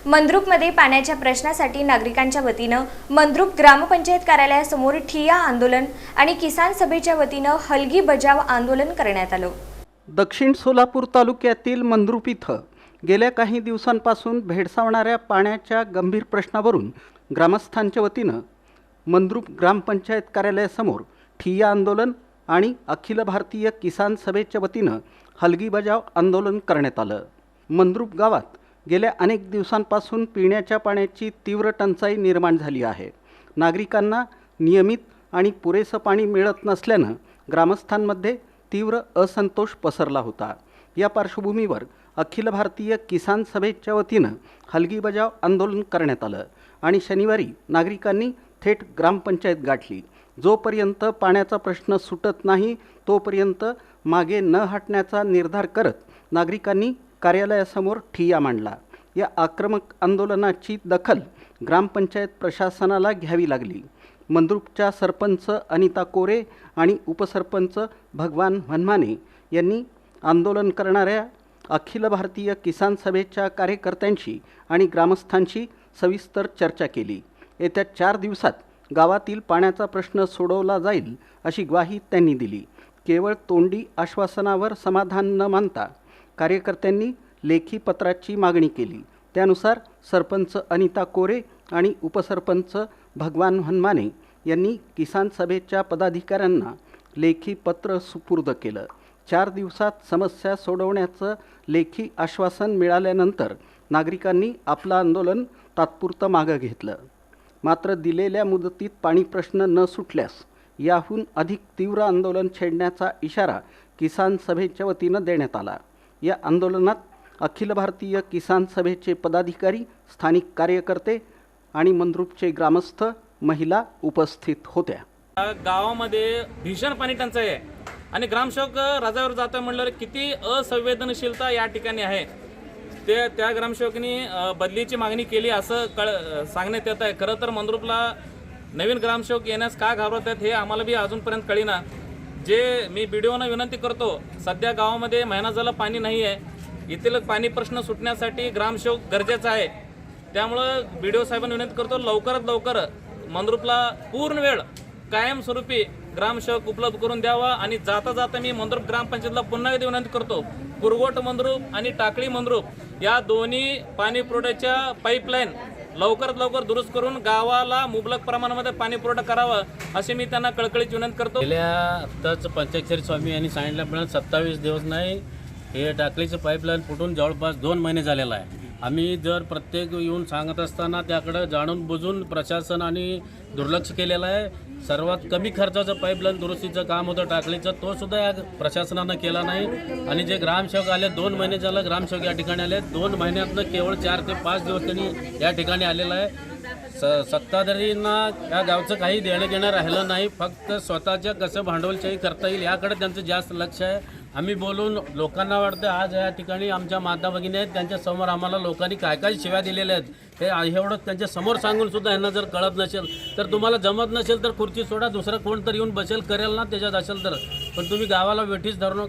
मंद्रुपमध्ये पाण्याच्या प्रश्नासाठी नागरिकांच्या वतीनं मंद्रुप ग्रामपंचायत कार्यालयासमोर ठिय्या आंदोलन आणि किसान सभेच्या वतीनं हलगी बजाव आंदोलन करण्यात आलं। दक्षिण सोलापूर तालुक्यातील मंद्रुप इथं गेल्या काही दिवसांपासून भेडसावणाऱ्या पाण्याच्या गंभीर प्रश्नावरून ग्रामस्थांच्या वतीनं मंद्रुप ग्रामपंचायत कार्यालयासमोर ठिय्या आंदोलन आणि अखिल भारतीय किसान सभेच्या वतीनं हलगी बजाव आंदोलन करण्यात आलं। मंद्रुप गावात गेल्या अनेक दिवसांपासून पिण्याच्या पाण्याची तीव्र टंचाई निर्माण झाली आहे। नागरिकांना नियमित आणि पुरेसं पाणी मिळत नसल्यानं ग्रामस्थांमध्ये तीव्र असंतोष पसरला होता। या पार्श्वभूमीवर अखिल भारतीय किसान सभेच्या वतीनं हलगी बजाव आंदोलन करण्यात आलं आणि शनिवारी नागरिकांनी थेट ग्रामपंचायत गाठली। जोपर्यंत पाण्याचा प्रश्न सुटत नाही तोपर्यंत मागे न हटण्याचा निर्धार करत नागरिकांनी कार्यालयासमोर ठिय्या मांडला। या आक्रमक आंदोलनाची दखल ग्रामपंचायत प्रशासनाला घ्यावी लागली। मंद्रुपच्या सरपंच अनिता कोरे आणि उपसरपंच भगवान हनमाने यांनी आंदोलन करणाऱ्या अखिल भारतीय किसान सभेच्या कार्यकर्त्यांशी आणि ग्रामस्थांशी सविस्तर चर्चा केली। येत्या 4 दिवसात गावातील पाण्याचा प्रश्न सोडवला जाईल अशी ग्वाही त्यांनी दिली। केवळ तोंडी आश्वासनावर समाधान न मानता कार्यकर्त्यांनी लेखी पत्राची मागणी केली। त्यानुसार सरपंच अनिता कोरे आणि उपसरपंच भगवान हनमाने यांनी किसान सभेच्या पदाधिकाऱ्यांना लेखी पत्र सुपूर्द केलं। 4 दिवसात समस्या सोडवण्याचं लेखी आश्वासन मिळाल्यानंतर नागरिकांनी आपलं आंदोलन तात्पुरतं मागं घेतलं। मात्र दिलेल्या मुदतीत पाणी प्रश्न न सुटल्यास याहून अधिक तीव्र आंदोलन छेडण्याचा इशारा किसान सभेच्या वतीनं देण्यात आला। या आंदोलनात अखिल भारतीय किसान सभेचे पदाधिकारी, स्थानिक कार्यकर्ते आणि मंद्रुपचे ग्रामस्थ, महिला उपस्थित होत्या। गावामध्ये भीषण पाणी टंचाई आहे आणि ग्रामसेवक रजावर जातं म्हणलं किती असंवेदनशीलता या ठिकाणी आहे। त्या ग्रामसेवकांनी बदलीची मागणी केली असं सांगण्यात येत आहे। खरं तर मंद्रुपला नवीन ग्रामसेवक येण्यास का घाबरत आहेत हे आम्हाला बी अजूनपर्यंत कळीना। जे मी बीडीओना विनंती करतो, सध्या गावामध्ये महिना झाला पाणी नाही आहे। येथील पाणी प्रश्न सुटण्यासाठी ग्रामसेवक गरजेचा आहे। त्यामुळं बीडीओ साहेबांना विनंती करतो, लवकरात लवकर मंद्रुपला पूर्ण वेळ कायमस्वरूपी ग्रामसेवक उपलब्ध करून द्यावा। आणि जाता जाता मी मंद्रुप ग्रामपंचायतला पुन्हा एकदा विनंती करतो, कुरगोट मंद्रुप आणि टाकळी मंद्रुप या दोन्ही पाणी पुरवठ्याच्या पाईपलाईन लवकरात लवकर दुरुस्त करून गावाला मुबलक प्रमाणामध्ये पाणी पुरवठा करावा असे मी त्यांना कळकळीची विनंती करतो। गेल्या आत्ताच पंचाक्षरी स्वामी यांनी सांगितल्याप्रमाणे 27 दिवस नाही, हे टाकळीचं पाईपलाईन फुटून जवळपास 2 महिने झालेला आहे। आम्ही जर प्रत्येक येऊन सांगत असताना त्याकडे जाणून बुजून प्रशासन आणि दुर्लक्ष केलेलं आहे। सर्वात कमी खर्चाचं पाईपलाईन दुरुस्तीचं काम होतं टाकळीचं, तो सुद्धा या प्रशासनानं केला नाही। आणि जे ग्रामसेवक आले, 2 महिने झालं ग्रामसेवक या ठिकाणी आले, 2 महिन्यातनं केवळ 4 ते 5 दिवस त्यांनी या ठिकाणी आलेला आहे। सत्ताधारींना या गावचं काही देणं घेणं राहिलं नाही, फक्त स्वतःच्या कसं भांडवलशाही करता येईल याकडे त्यांचं जास्त लक्ष आहे। आम्ही बोलून लोकांना वाटतं आज या ठिकाणी आमच्या माता भगिनी आहेत, त्यांच्यासमोर आम्हाला लोकांनी काय काय शिव्या दिलेल्या आहेत हे एवढं त्यांच्या समोर सांगून सुद्धा यांना जर कळत नसेल तर तुम्हाला जमत नसेल तर खुर्ची सोडा, दुसरं कोण तर येऊन बसेल करेल ना त्याच्यात असेल तर, पण तुम्ही गावाला वेठीस धरू नका।